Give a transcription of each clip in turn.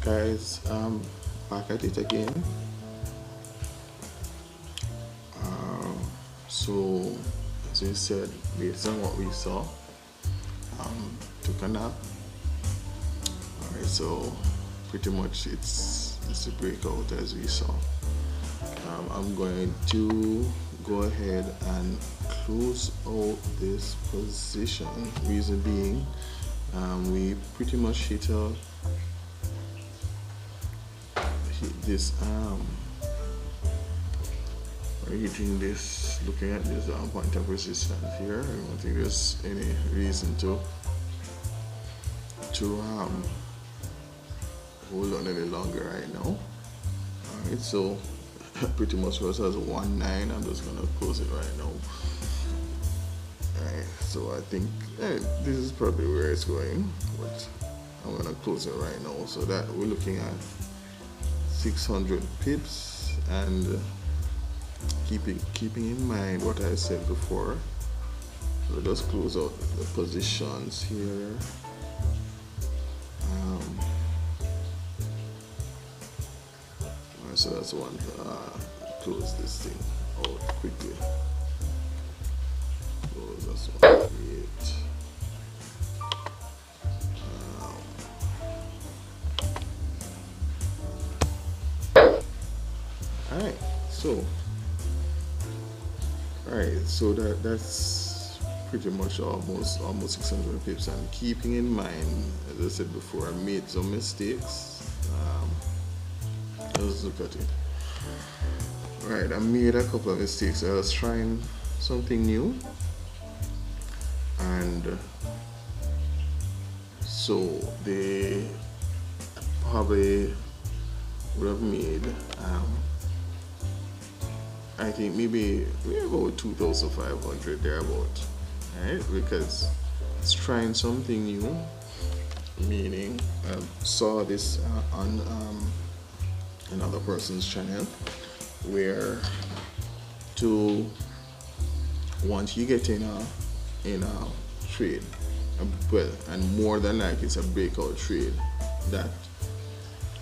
Guys, back at it again. So as we said, based on what we saw, took a nap. Alright, so pretty much it's a breakout as we saw. I'm going to go ahead and close out this position. Reason being, we pretty much hit this we're hitting this, looking at this point of resistance here. I don't think there's any reason to hold on any longer right now. Alright, so pretty much was as 1.9. I'm just gonna close it right now. Alright, so I think this is probably where it's going, but I'm gonna close it right now. So that we're looking at 600 pips, and keeping in mind what I said before. So just close out the positions here. So that's one. Close this thing out quickly. Close this one. Create. Alright, so that's pretty much almost 600 pips. And keeping in mind, as I said before, I made some mistakes. Let's look at it. Right, I made a couple of mistakes. I was trying something new, and so they probably would have made I think maybe about 2,500 thereabout, right? Because it's trying something new, meaning I saw this on another person's channel, where once you get in a trade, well, and more than like it's a breakout trade that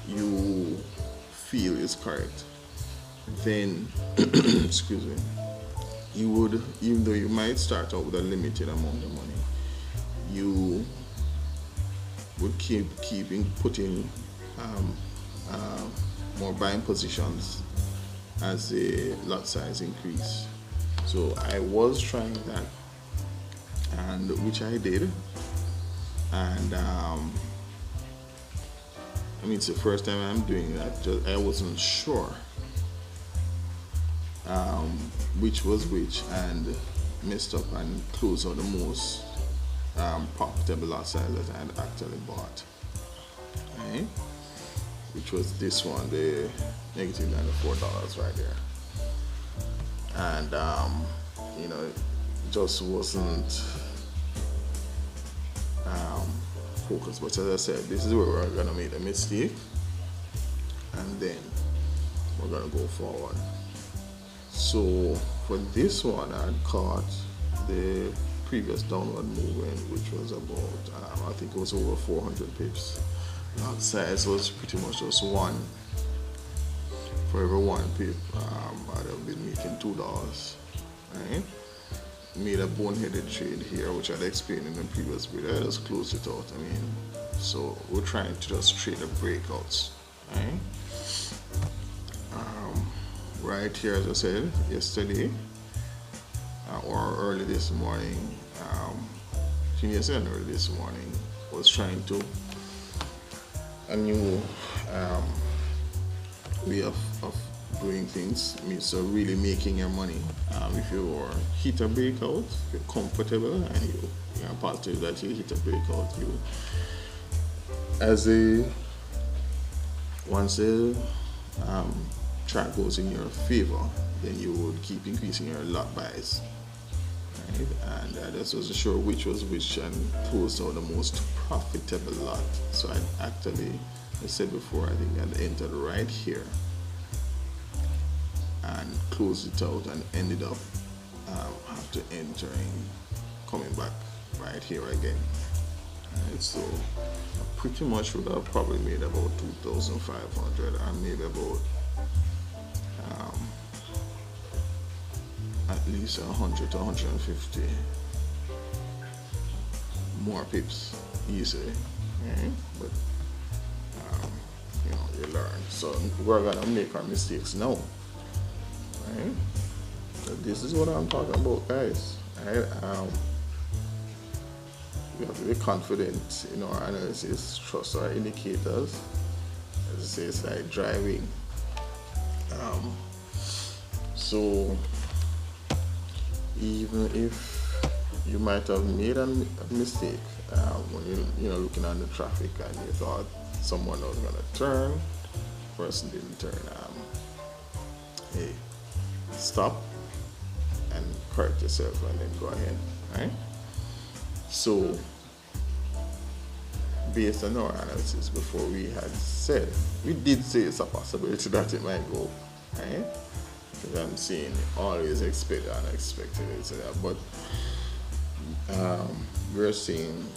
you feel is correct, then excuse me, you would, even though you might start out with a limited amount of money, you would keep putting more buying positions as the lot size increase. So I was trying that, and which I did, and I mean, it's the first time I'm doing that. I wasn't sure which was which, and messed up and closed out the most profitable lot size that I had actually bought. Okay? Which was this one, the negative $94 right there. And you know, it just wasn't focused. But as I said, this is where we're gonna make a mistake, and then we're gonna go forward. So for this one, I caught the previous downward movement, which was about I think it was over 400 pips. Lot size was pretty much just one. For every one pip, I'd have been making $2. Right? Made a boneheaded trade here, which I'd explained in the previous video. I just closed it out. I mean, so we're trying to just trade the breakouts. Right? Right here, as I said yesterday, or early this morning, early this morning, was trying to a new way of doing things. I mean, so really making your money. If you hit a breakout, you're comfortable, and you're positive that you hit a breakout, once the chart goes in your favor, then you would keep increasing your lot buys. Right? And I just wasn't sure which was which, and closed out the most profitable lot. So I actually, I said before, I think I'd entered right here and closed it out, and ended up after entering, coming back right here again. Right, so I pretty much would have probably made about 2,500 and maybe about um, at least 100 to 150 more pips easily. Right? But you know, you learn. So we're gonna make our mistakes now. Right? So this is what I'm talking about, guys. Right? We have to be confident in our analysis, trust our indicators. As I say, it's like driving. So even if you might have made a mistake when you're looking at the traffic and you thought someone was gonna turn, person didn't turn. Hey, stop and correct yourself and then go ahead. Right? So based on our analysis before, we did say it's a possibility that it might go, right? Because I'm saying always expect the unexpected, but we're seeing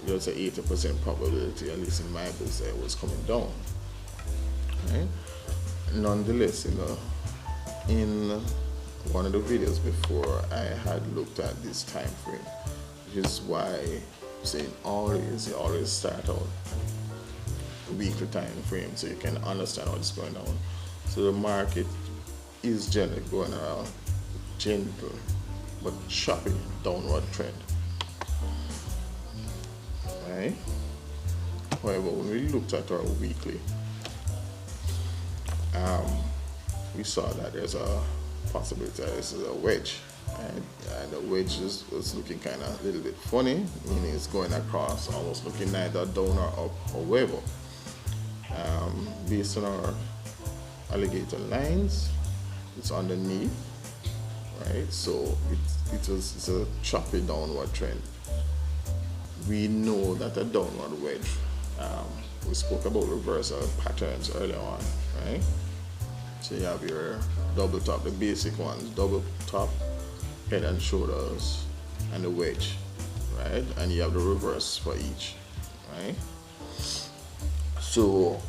there's an 80% probability, at least in my books, that it was coming down. Right? Nonetheless, in one of the videos before, I had looked at this time frame, which is why I'm saying always start out weekly time frame so you can understand what's going on. So the market is generally going around gentle but choppy downward trend. Right? However, when we looked at our weekly, we saw that there's a possibility that this is a wedge. And the wedge was looking kind of a little bit funny, meaning it's going across, almost looking neither down or up. However, based on our alligator lines, it's underneath, right? So it's a choppy downward trend. We know that a downward wedge, we spoke about reversal patterns earlier on, right? So you have your double top, the basic ones, double top, head and shoulders, and the wedge, right? And you have the reverse for each, right? So,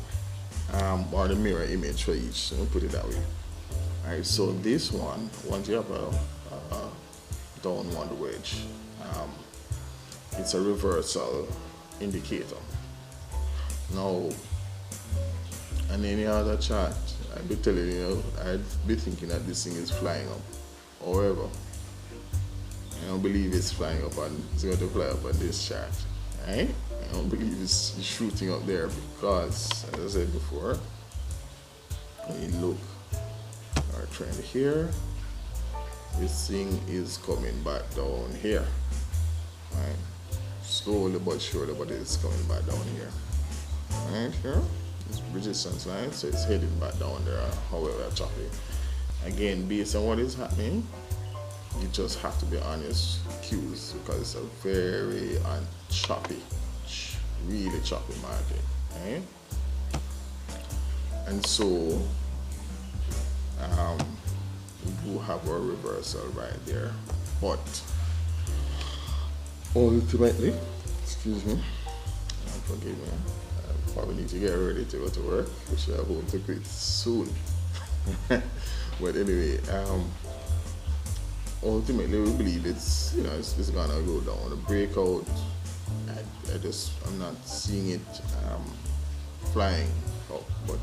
or the mirror image for each, so we'll put it that way. Right, so this one, once you have a downward wedge, it's a reversal indicator. Now, and any other chart, I'd be telling you, I'd be thinking that this thing is flying up. However, I don't believe it's flying up and it's going to fly up on this chart. Right? I don't believe it's shooting up there because, as I said before, when you look at our trend here, this thing is coming back down here. Right? Slowly but surely, but it's coming back down here. Right here, it's resistance line, so it's heading back down there, however choppy. Again, based on what is happening, you just have to be on your cues because it's a very choppy, really choppy market, right? And so we do have a reversal right there, but ultimately, excuse me, forgive me, I probably need to get ready to go to work, which I hope to quit soon. But anyway, ultimately we believe it's gonna go down. The breakout, I'm not seeing it flying up, but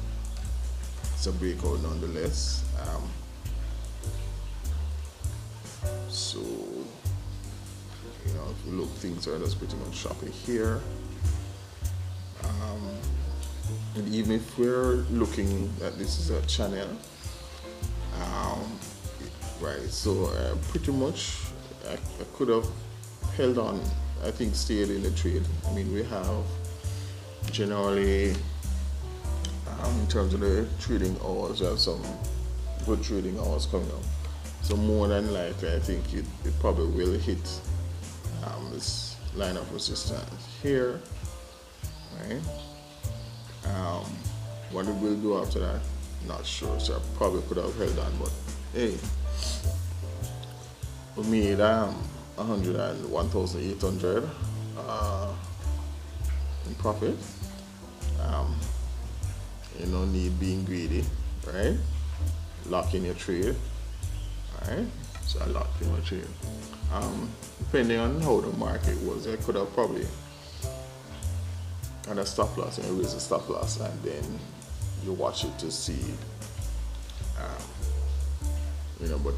it's a breakout nonetheless. So if you look, things are just pretty much choppy here. And even if we're looking at this as a channel, right, so pretty much I could have held on, I think stayed in the trade. I mean, we have generally, in terms of the trading hours, we have some good trading hours coming up. So more than likely, I think it probably will hit this line of resistance here, right? What it will do after that, not sure. So I probably could have held on, but hey, we made 101,800 in profit. You don't need being greedy, right? Lock in your trade, right? So I locked in my trade. Depending on how the market was, I could have probably had a stop loss and raise a stop loss, and then you watch it to see, but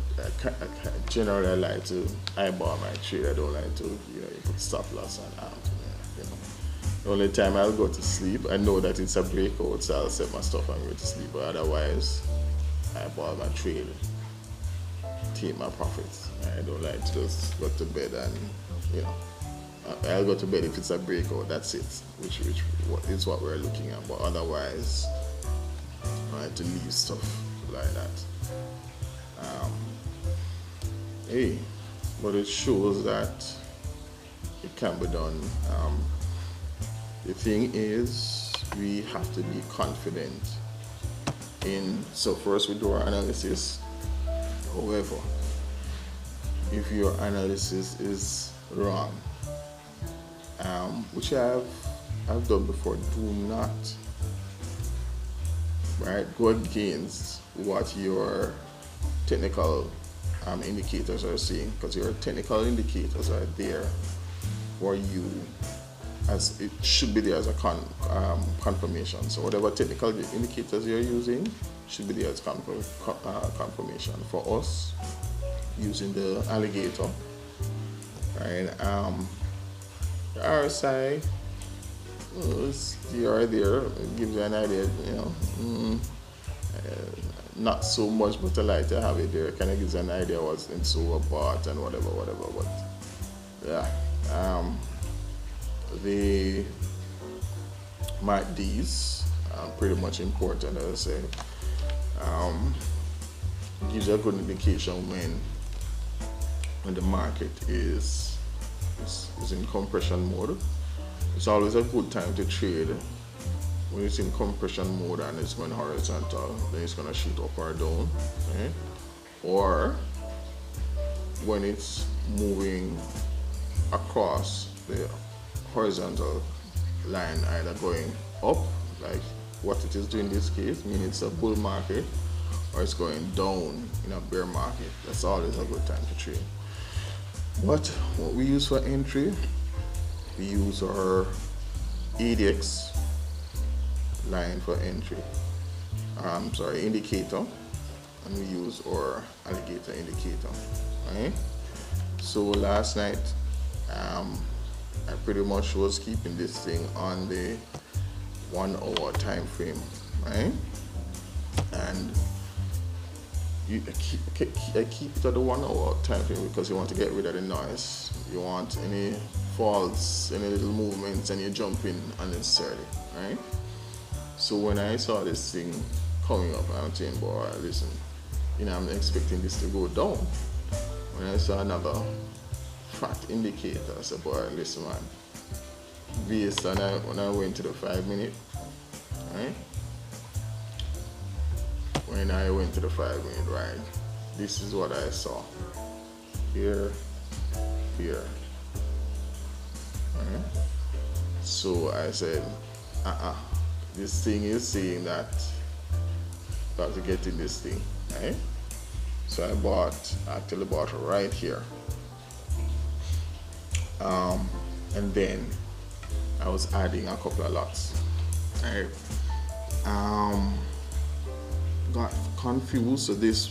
generally I like to eyeball my trade. I don't like to, you put stop loss on out. The only time I'll go to sleep, I know that it's a breakout, so I'll set my stuff and go to sleep. But otherwise, I ball my trade, take my profits. I don't like to just go to bed and, I'll go to bed if it's a breakout. That's it, which is what we're looking at. But otherwise, I like to leave stuff like that. But it shows that it can be done. The thing is, we have to be confident so first we do our analysis. However, if your analysis is wrong, which I've done before, do not go against what your technical indicators are saying, because your technical indicators are there for you, as it should be there as a confirmation. So whatever technical indicators you're using should be there as confirmation. For us, using the alligator, right? The RSI, it gives you an idea, not so much, but I like to have it there. It kind of gives you an idea what's been so overbought and whatever. But yeah, the MACDs are pretty much important, as I say. Gives you a good indication when the market is in compression mode. It's always a good time to trade when it's in compression mode and it's going horizontal. Then it's going to shoot up or down, okay? Or when it's moving across the horizontal line, either going up, like what it is doing in this case, meaning it's a bull market, or it's going down in a bear market. That's always a good time to trade. But what we use for entry, we use our ADX line for entry. Indicator, and we use our alligator indicator. Right? So last night, I pretty much was keeping this thing on the 1 hour time frame, right? And I keep it at the 1 hour time frame because you want to get rid of the noise. You want any faults, any little movements, and you're jumping unnecessarily, right? So when I saw this thing coming up, I'm saying, boy, listen, I'm expecting this to go down. When I saw another fat indicator, I said, boy, listen, man, based on when I went to the 5 minute, right? When I went to the 5 minute, right, this is what I saw. Here. Right? So I said, this thing is saying that got to get in this thing, right? So I actually bought right here. And then I was adding a couple of lots. Right? Got confused, so this,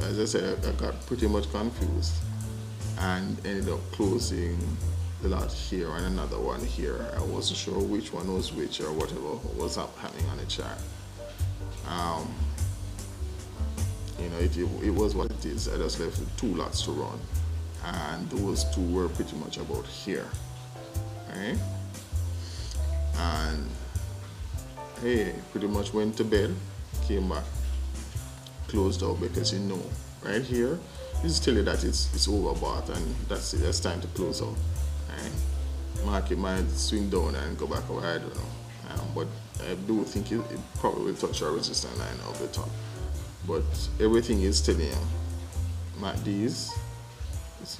as I said, I got pretty much confused and ended up closing the lot here and another one here. I wasn't sure which one was which or whatever was happening on the chart. It was what it is. I just left 2 lots to run, and those 2 were pretty much about here, right? And hey, pretty much went to bed, came back, closed out, because right here, this is telling you that it's overbought, and that's it. That's time to close out. Right? Market might swing down and go back over. I don't know, but I do think it probably touch our resistance line off the top. But everything is telling you, MACDs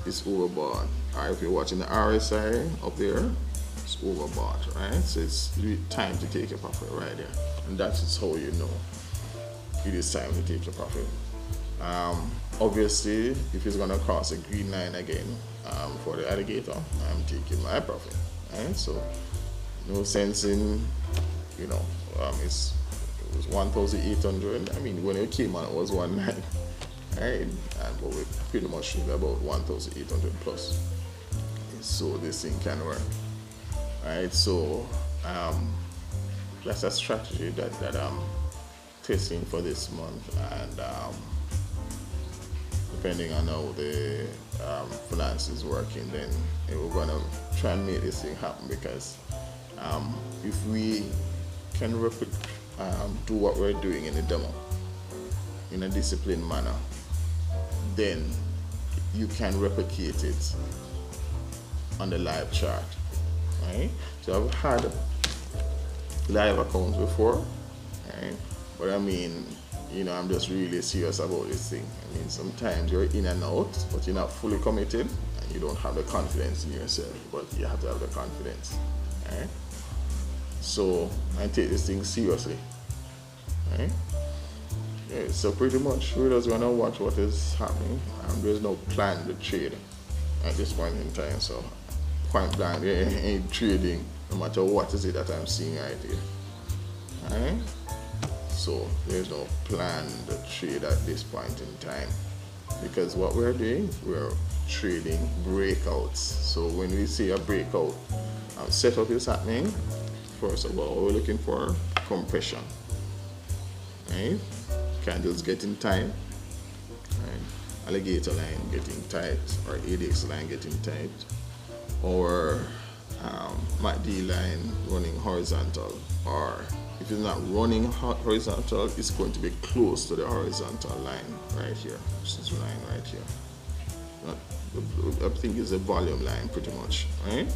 is overbought. If you're watching the RSI up there, it's overbought, right? So it's really time to take your profit right there, and that is how you know it is time to take your profit. Obviously, if it's gonna cross a green line again for the alligator, I'm taking my profit, right? So no sense in, you know, it was 1,800. I mean, when it came on, it was 19, right? But we pretty much should be about 1,800 plus. So this thing can work, right? So that's a strategy that I'm testing for this month, and depending on how the finance is working, then we're gonna try and make this thing happen, because if we can do what we're doing in the demo in a disciplined manner, then you can replicate it on the live chart, right? So I've had live accounts before, right? But I mean, you know, I'm just really serious about this thing. I mean, sometimes you're in and out, but you're not fully committed, and you don't have the confidence in yourself, but you have to have the confidence, right? So I take this thing seriously, right? Yeah, so pretty much we're just gonna watch what is happening. There's no plan to trade at this point in time, so point blank, there ain't trading no matter what is it that I'm seeing right here, right? So there's no plan to trade at this point in time, because what we're doing, we're trading breakouts. So when we see a breakout setup is happening, first of all, we're looking for compression, right? Candles getting tight, right? Alligator line getting tight, or ADX line getting tight, or MACD line running horizontal, or if it's not running horizontal, it's going to be close to the horizontal line right here. This is line right here. I think it's a volume line pretty much, right?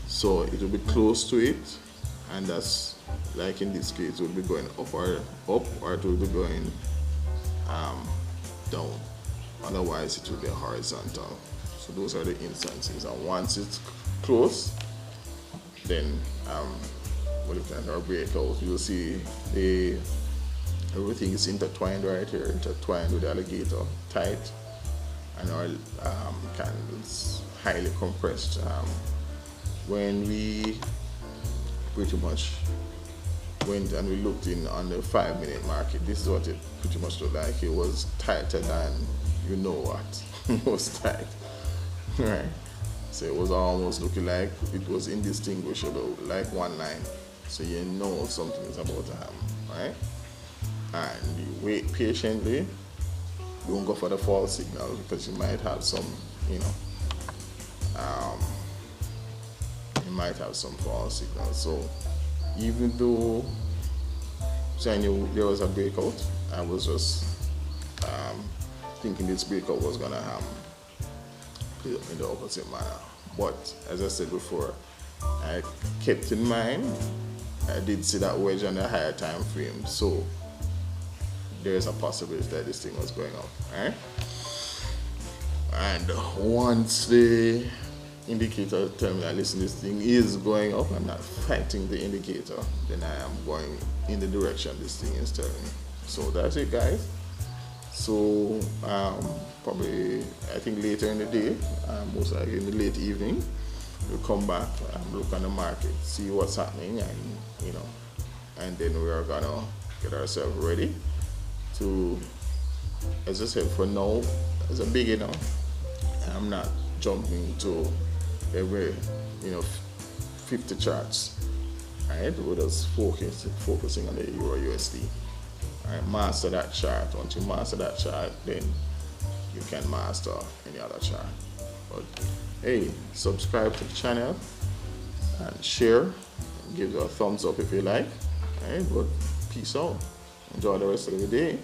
So it will be close to it, and that's like in this case, it will be going up, or it will be going down. Otherwise, it will be horizontal. So those are the instances, and once it's close, then we'll look at our breakout. You'll see everything is intertwined right here, intertwined with the alligator, tight, and our candles highly compressed. When we pretty much went and we looked in on the 5-minute market, this is what it pretty much looked like. It was tighter than you know what. It was tight, right? So it was almost looking like it was indistinguishable, like one line. So you know something is about to happen, right? And you wait patiently. Don't go for the false signal, because you might have some, you might have some false signals. So even though I knew there was a breakout, I was just thinking this breakout was gonna happen in the opposite manner. But as I said before, I kept in mind, I did see that wedge on the higher time frame, so there's a possibility that this thing was going up, right? And once the indicator tell me that, listen, this thing is going up, I'm not fighting the indicator, then I am going in the direction this thing is telling me. So that's it, guys. So probably, I think later in the day, most likely in the late evening, we'll come back and look on the market, see what's happening, and and then we are gonna get ourselves ready to, as I said, for now, as a beginner, I'm not jumping to every 50 charts, right? We're just focusing on the Euro USD. Right, master that chart. Once you master that chart, then you can master any other chart. But hey, subscribe to the channel and share, and give it a thumbs up if you like. Right, but peace out. Enjoy the rest of the day.